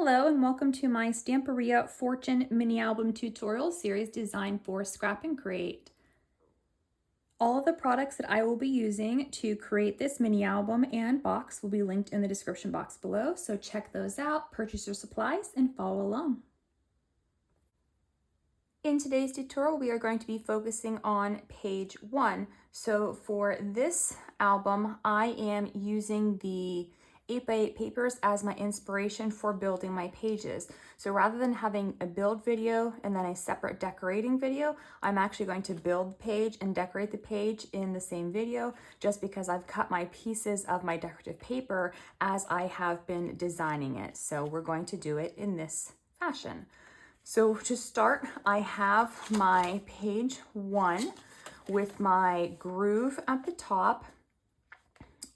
Hello and welcome to my Stamperia Fortune mini album tutorial series designed for scrap and create. All of the products that I will be using to create this mini album and box will be linked in the description box below, so check those out, purchase your supplies, and follow along. In today's tutorial, we are going to be focusing on page 1. So for this album, I am using the 8x8 papers as my inspiration for building my pages. So rather than having a build video and then a separate decorating video, I'm actually going to build the page and decorate the page in the same video, just because I've cut my pieces of my decorative paper as I have been designing it. So we're going to do it in this fashion. So to start, I have my page 1 with my groove at the top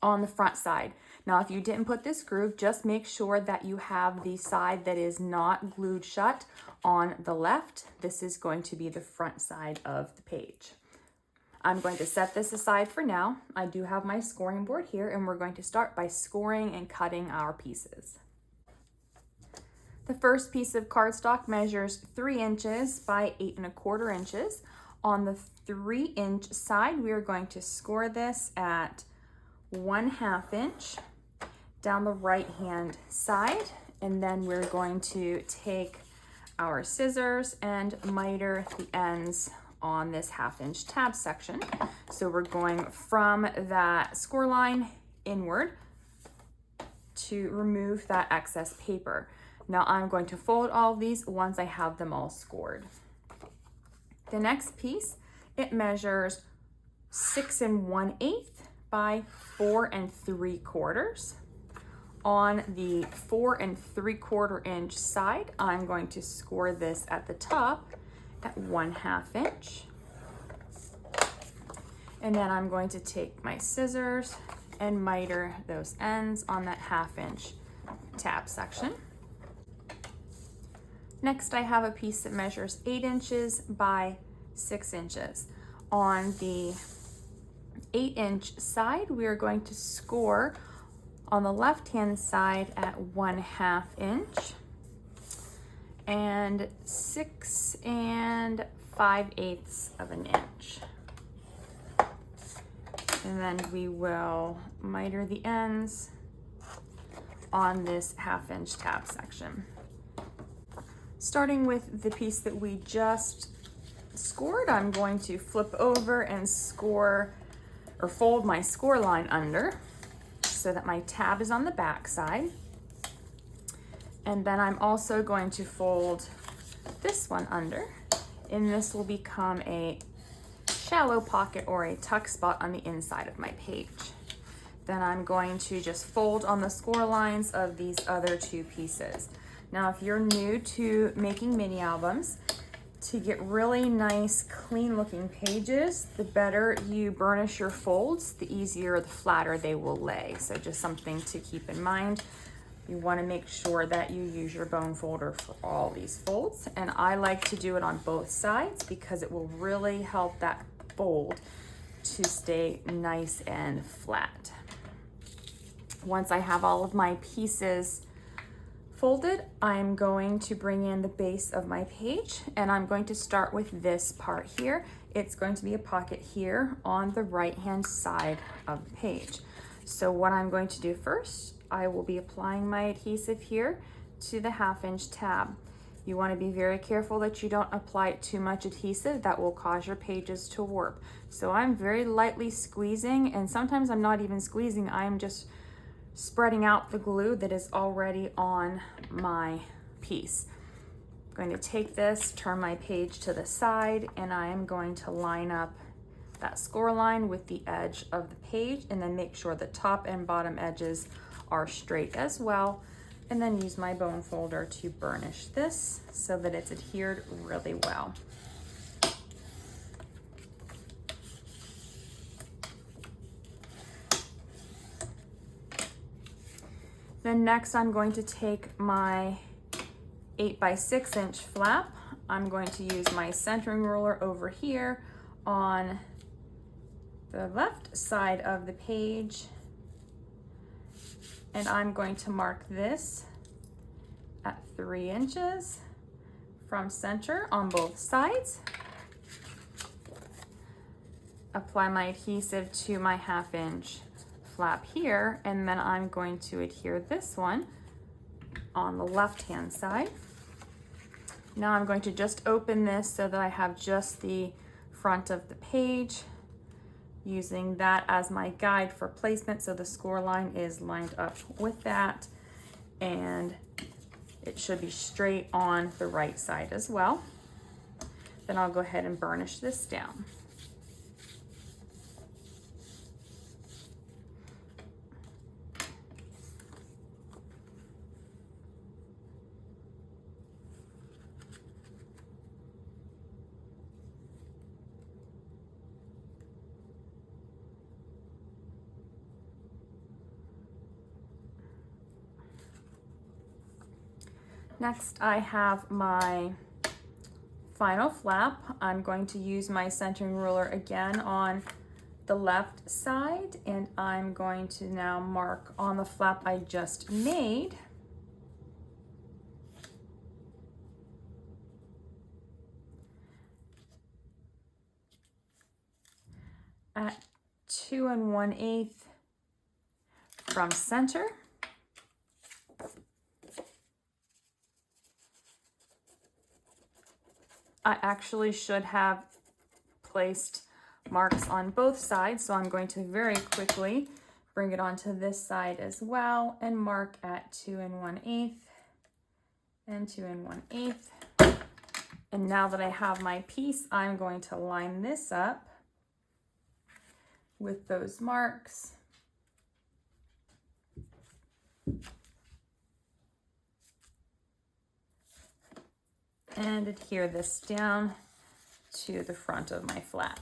on the front side. Now, if you didn't put this groove, just make sure that you have the side that is not glued shut on the left. This is going to be the front side of the page. I'm going to set this aside for now. I do have my scoring board here, and we're going to start by scoring and cutting our pieces. The first piece of cardstock measures 3 inches by 8¼ inches. On the 3-inch side, we are going to score this at 1/2 inch down the right-hand side, and then we're going to take our scissors and miter the ends on this 1/2 inch tab section. So we're going from that score line inward to remove that excess paper. Now I'm going to fold all of these once I have them all scored. The next piece, it measures 6 1/8 by 4 3/4. On the 4 3/4 inch side, I'm going to score this at the top at 1/2 inch. And then I'm going to take my scissors and miter those ends on that 1/2 inch tab section. Next, I have a piece that measures 8 inches by 6 inches. On the 8-inch side, we are going to score on the left-hand side at 1/2 inch and 6 5/8 of an inch. And then we will miter the ends on this 1/2 inch tab section. Starting with the piece that we just scored, I'm going to flip over and score or fold my score line under so that my tab is on the back side. And then I'm also going to fold this one under, and this will become a shallow pocket or a tuck spot on the inside of my page. Then I'm going to just fold on the score lines of these other 2 pieces. Now, if you're new to making mini albums, to get really nice, clean looking pages, the better you burnish your folds, the easier, the flatter they will lay. So just something to keep in mind. You want to make sure that you use your bone folder for all these folds. And I like to do it on both sides because it will really help that fold to stay nice and flat. Once I have all of my pieces folded, I'm going to bring in the base of my page, and I'm going to start with this part here. It's going to be a pocket here on the right-hand side of the page. So what I'm going to do first, I will be applying my adhesive here to the 1/2 inch tab. You want to be very careful that you don't apply too much adhesive. That will cause your pages to warp. So I'm very lightly squeezing, and sometimes I'm not even squeezing, I'm just spreading out the glue that is already on my piece. I'm going to take this, turn my page to the side, and I am going to line up that score line with the edge of the page, and then make sure the top and bottom edges are straight as well, and then use my bone folder to burnish this so that it's adhered really well. Then next, I'm going to take my 8 by 6 inch flap. I'm going to use my centering ruler over here on the left side of the page, and I'm going to mark this at 3 inches from center on both sides. Apply my adhesive to my 1/2 inch flap here, and then I'm going to adhere this one on the left hand side. Now I'm going to just open this so that I have just the front of the page, using that as my guide for placement, so the score line is lined up with that, and it should be straight on the right side as well. Then I'll go ahead and burnish this down. Next, I have my final flap. I'm going to use my centering ruler again on the left side, and I'm going to now mark on the flap I just made. At 2 1/8 from center. I actually should have placed marks on both sides, so I'm going to very quickly bring it onto this side as well and mark at 2 1/8 and 2 1/8. And now that I have my piece, I'm going to line this up with those marks. And adhere this down to the front of my flap.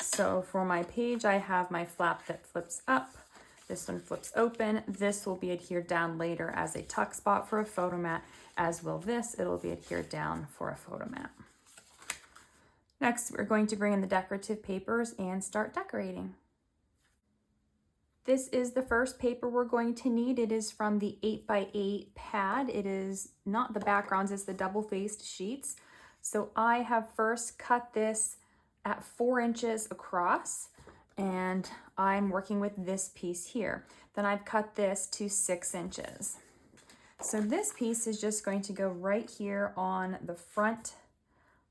So for my page, I have my flap that flips up. This one flips open. This will be adhered down later as a tuck spot for a photo mat, as will this. It'll be adhered down for a photo mat. Next, we're going to bring in the decorative papers and start decorating. This is the first paper we're going to need. It is from the 8x8 pad. It is not the backgrounds, it's the double-faced sheets. So I have first cut this at 4 inches across, and I'm working with this piece here. Then I've cut this to 6 inches. So this piece is just going to go right here on the front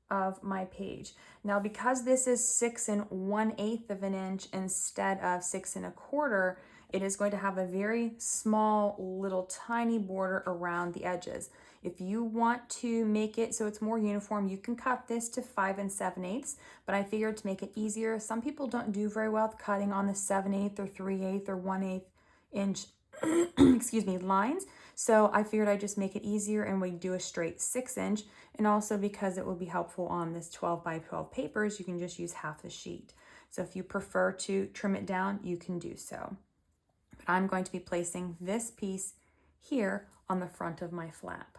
of my page. Now, because this is 6 1/8 of an inch instead of 6 1/4, it is going to have a very small little tiny border around the edges. If you want to make it so it's more uniform, you can cut this to 5 7/8, but I figured to make it easier, some people don't do very well with cutting on the 7/8 or 3/8 or 1/8 inch excuse me, lines. So I figured I'd just make it easier and we do a straight 6 inch. And also because it will be helpful on this 12 by 12 papers, you can just use half the sheet. So if you prefer to trim it down, you can do so. But I'm going to be placing this piece here on the front of my flap.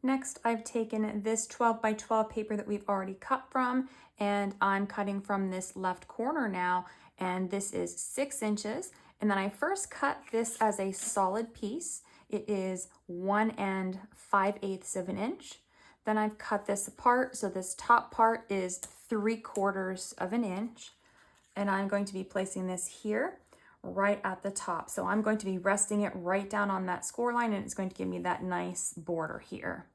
Next, I've taken this 12 by 12 paper that we've already cut from, and I'm cutting from this left corner now, and this is 6 inches. And then I first cut this as a solid piece. It is 1 5/8 of an inch. Then I've cut this apart. So this top part is 3/4 of an inch. And I'm going to be placing this here right at the top. So I'm going to be resting it right down on that score line, and it's going to give me that nice border here.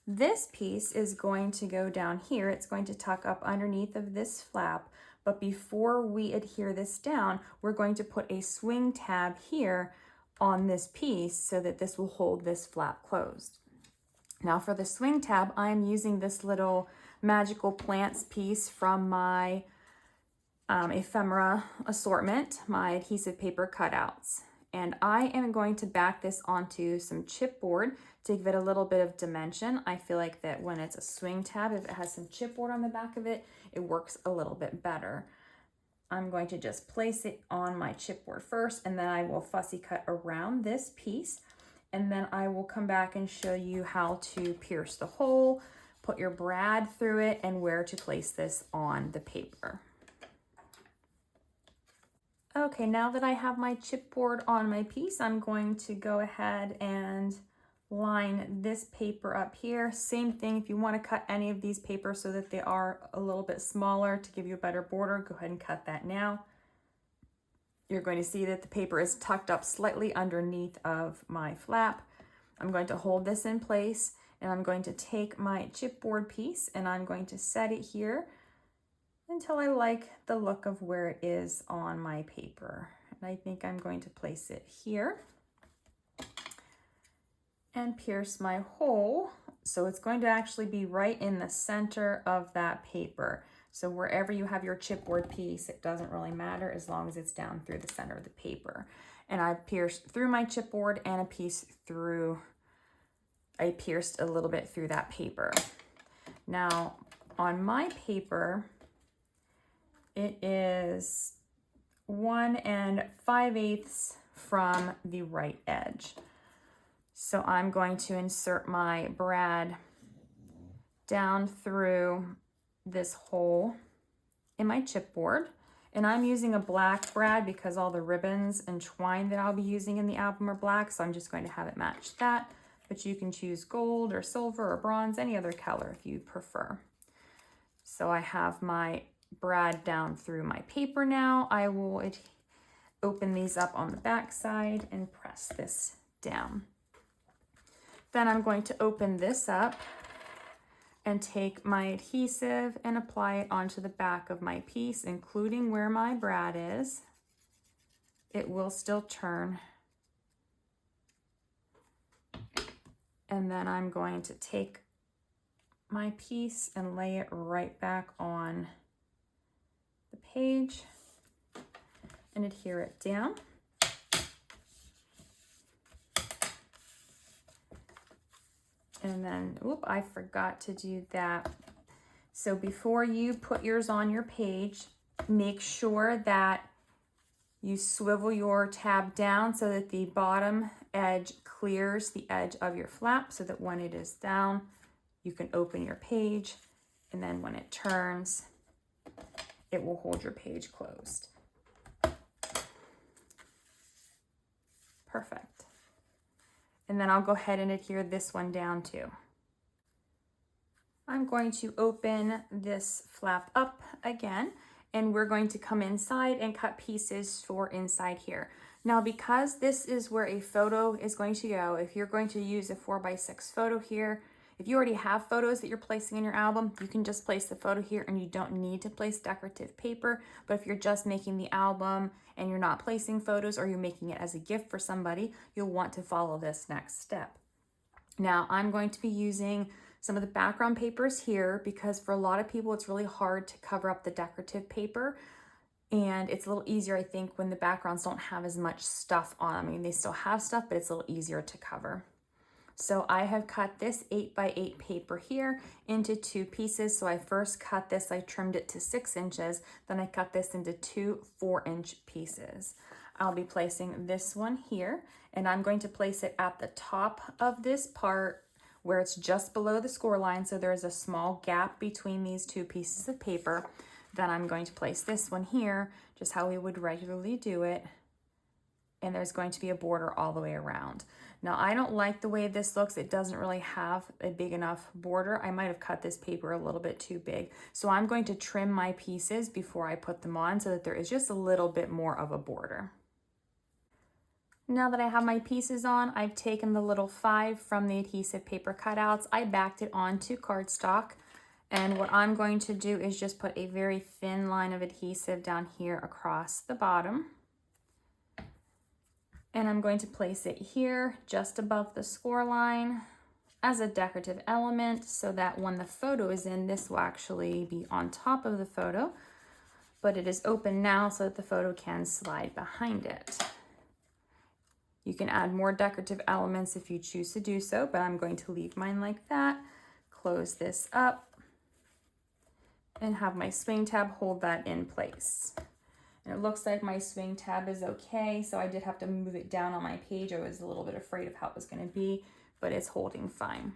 This piece is going to go down here. It's going to tuck up underneath of this flap. But before we adhere this down, we're going to put a swing tab here on this piece so that this will hold this flap closed. Now for the swing tab, I'm using this little magical plants piece from my ephemera assortment, my adhesive paper cutouts. And I am going to back this onto some chipboard to give it a little bit of dimension. I feel like that when it's a swing tab, if it has some chipboard on the back of it, it works a little bit better. I'm going to just place it on my chipboard first, and then I will fussy cut around this piece. And then I will come back and show you how to pierce the hole put your brad through it, and where to place this on the paper. Okay, now that I have my chipboard on my piece, I'm going to go ahead and line this paper up here. Same thing, if you want to cut any of these papers so that they are a little bit smaller to give you a better border, go ahead and cut that now. You're going to see that the paper is tucked up slightly underneath of my flap. I'm going to hold this in place, and I'm going to take my chipboard piece and I'm going to set it here until I like the look of where it is on my paper. And I think I'm going to place it here and pierce my hole. So it's going to actually be right in the center of that paper. So wherever you have your chipboard piece, it doesn't really matter as long as it's down through the center of the paper. And I pierced through my chipboard and a piece through, I pierced a little bit through that paper. Now on my paper, it is 1 5/8 from the right edge. So I'm going to insert my brad down through this hole in my chipboard. And I'm using a black brad because all the ribbons and twine that I'll be using in the album are black. So I'm just going to have it match that. But you can choose gold or silver or bronze, any other color if you prefer. So I have my brad down through my paper now. I will open these up on the back side and press this down. Then I'm going to open this up and take my adhesive and apply it onto the back of my piece, including where my brad is. It will still turn. And then I'm going to take my piece and lay it right back on the page and adhere it down. And then, I forgot to do that. So before you put yours on your page, make sure that you swivel your tab down so that the bottom edge clears the edge of your flap so that when it is down, you can open your page, and then when it turns, it will hold your page closed. Perfect. And then I'll go ahead and adhere this one down too. I'm going to open this flap up again, and we're going to come inside and cut pieces for inside here. Now, because this is where a photo is going to go, if you're going to use a 4x6 photo here, if you already have photos that you're placing in your album, you can just place the photo here and you don't need to place decorative paper. But if you're just making the album and you're not placing photos, or you're making it as a gift for somebody, you'll want to follow this next step. Now, I'm going to be using some of the background papers here because for a lot of people, it's really hard to cover up the decorative paper. And it's a little easier, I think, when the backgrounds don't have as much stuff on them. I mean, they still have stuff, but it's a little easier to cover. So I have cut this 8x8 paper here into 2 pieces. So I first cut this, I trimmed it to 6 inches, then I cut this into 2 4-inch pieces. I'll be placing this one here, and I'm going to place it at the top of this part where it's just below the score line. So there's a small gap between these 2 pieces of paper. Then I'm going to place this one here, just how we would regularly do it. And there's going to be a border all the way around. Now, I don't like the way this looks. It doesn't really have a big enough border. I might have cut this paper a little bit too big. So I'm going to trim my pieces before I put them on so that there is just a little bit more of a border. Now that I have my pieces on, I've taken the little 5 from the adhesive paper cutouts. I backed it onto cardstock. And what I'm going to do is just put a very thin line of adhesive down here across the bottom. And I'm going to place it here just above the score line as a decorative element so that when the photo is in, this will actually be on top of the photo, but it is open now so that the photo can slide behind it. You can add more decorative elements if you choose to do so, but I'm going to leave mine like that. Close this up and have my swing tab hold that in place. And it looks like my swing tab is okay, so I did have to move it down on my page. I was a little bit afraid of how it was going to be, but it's holding fine.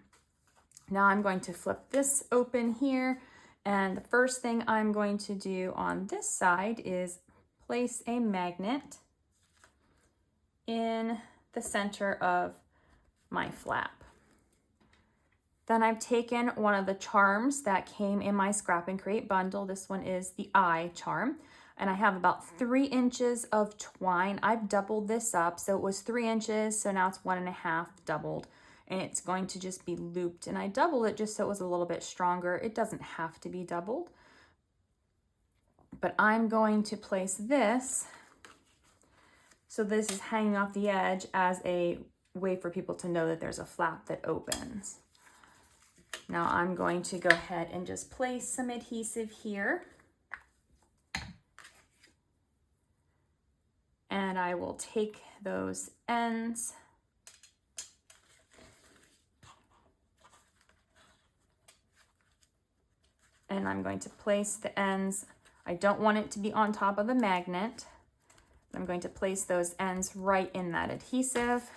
Now I'm going to flip this open here, and the first thing I'm going to do on this side is place a magnet in the center of my flap. Then I've taken one of the charms that came in my Scrap and Create bundle. This one is the eye charm, and I have about 3 inches of twine. I've doubled this up, so it was 3 inches, so now it's 1.5 doubled, and it's going to just be looped. And I doubled it just so it was a little bit stronger. It doesn't have to be doubled, but I'm going to place this, so this is hanging off the edge as a way for people to know that there's a flap that opens. Now I'm going to go ahead and just place some adhesive here. And I will take those ends and I'm going to place the ends. I don't want it to be on top of the magnet. I'm going to place those ends right in that adhesive,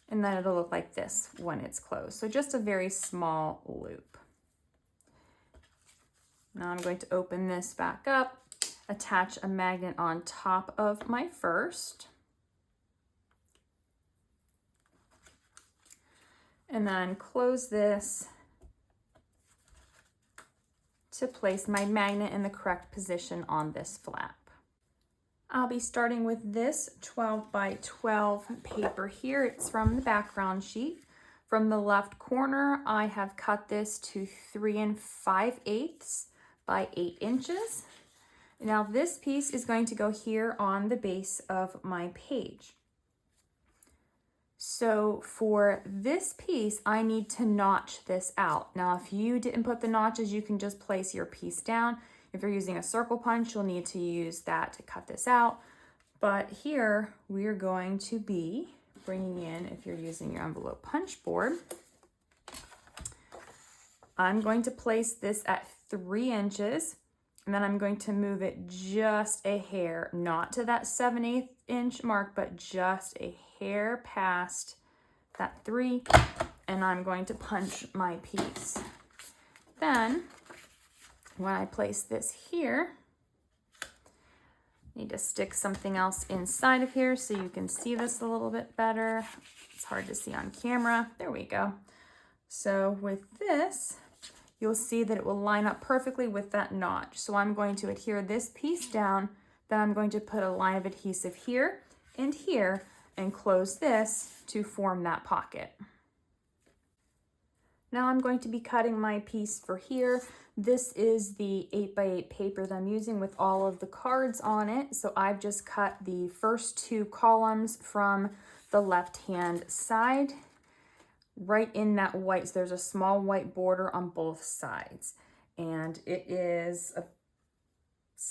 and then it'll look like this when it's closed. So just a very small loop. Now I'm going to open this back up, attach a magnet on top of my first, and then close this to place my magnet in the correct position on this flap. I'll be starting with this 12 by 12 paper here. It's from the background sheet. From the left corner, I have cut this to 3 5/8 by 8 inches. Now this piece is going to go here on the base of my page. So for this piece, I need to notch this out. Now, if you didn't put the notches, you can just place your piece down. If you're using a circle punch, you'll need to use that to cut this out. But here we're going to be bringing in, if you're using your envelope punch board, I'm going to place this at 3 inches, and then I'm going to move it just a hair, not to that 7/8 inch mark, but just a hair past that 3, and I'm going to punch my piece. Then when I place this here, I need to stick something else inside of here so you can see this a little bit better. It's hard to see on camera. There we go. So with this, you'll see that it will line up perfectly with that notch. So I'm going to adhere this piece down, then I'm going to put a line of adhesive here and close this to form that pocket. Now I'm going to be cutting my piece for here. This is the 8 by 8 paper that I'm using with all of the cards on it. So I've just cut the first 2 columns from the left-hand side, right in that white. So there's a small white border on both sides. And it is,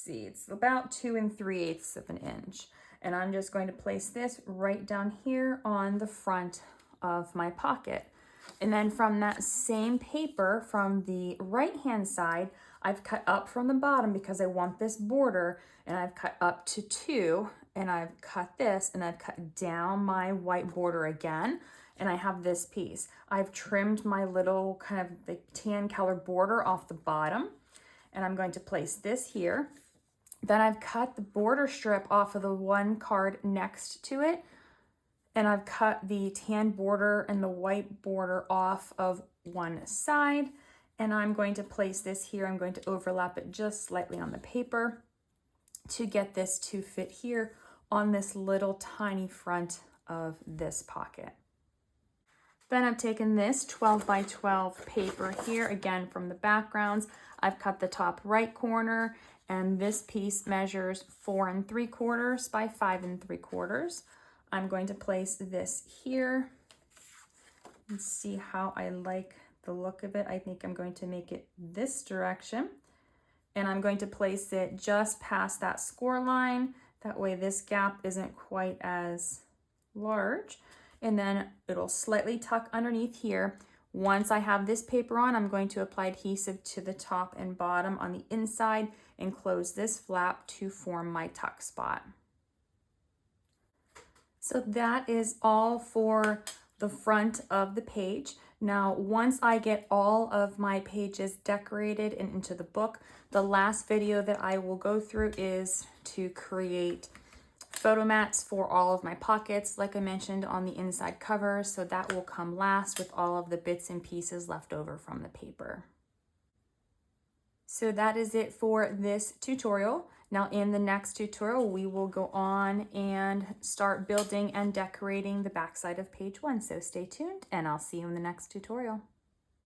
it's about 2 3/8 of an inch. And I'm just going to place this right down here on the front of my pocket. And then from that same paper, from the right-hand side, I've cut up from the bottom because I want this border, and I've cut up to 2, and I've cut this, and I've cut down my white border again, and I have this piece. I've trimmed my little kind of the tan color border off the bottom, and I'm going to place this here. Then I've cut the border strip off of the one card next to it, and I've cut the tan border and the white border off of one side, and I'm going to place this here. I'm going to overlap it just slightly on the paper to get this to fit here on this little tiny front of this pocket. Then I've taken this 12 by 12 paper here, again from the backgrounds. I've cut the top right corner, and this piece measures 4 3/4 by 5 3/4. I'm going to place this here and see how I like the look of it. I think I'm going to make it this direction, and I'm going to place it just past that score line. That way this gap isn't quite as large, and then it'll slightly tuck underneath here. Once I have this paper on, I'm going to apply adhesive to the top and bottom on the inside and close this flap to form my tuck spot. So that is all for the front of the page. Now, once I get all of my pages decorated and into the book, the last video that I will go through is to create photo mats for all of my pockets, like I mentioned on the inside cover. So that will come last with all of the bits and pieces left over from the paper. So that is it for this tutorial. Now in the next tutorial, we will go on and start building and decorating the backside of page 1. So stay tuned and I'll see you in the next tutorial.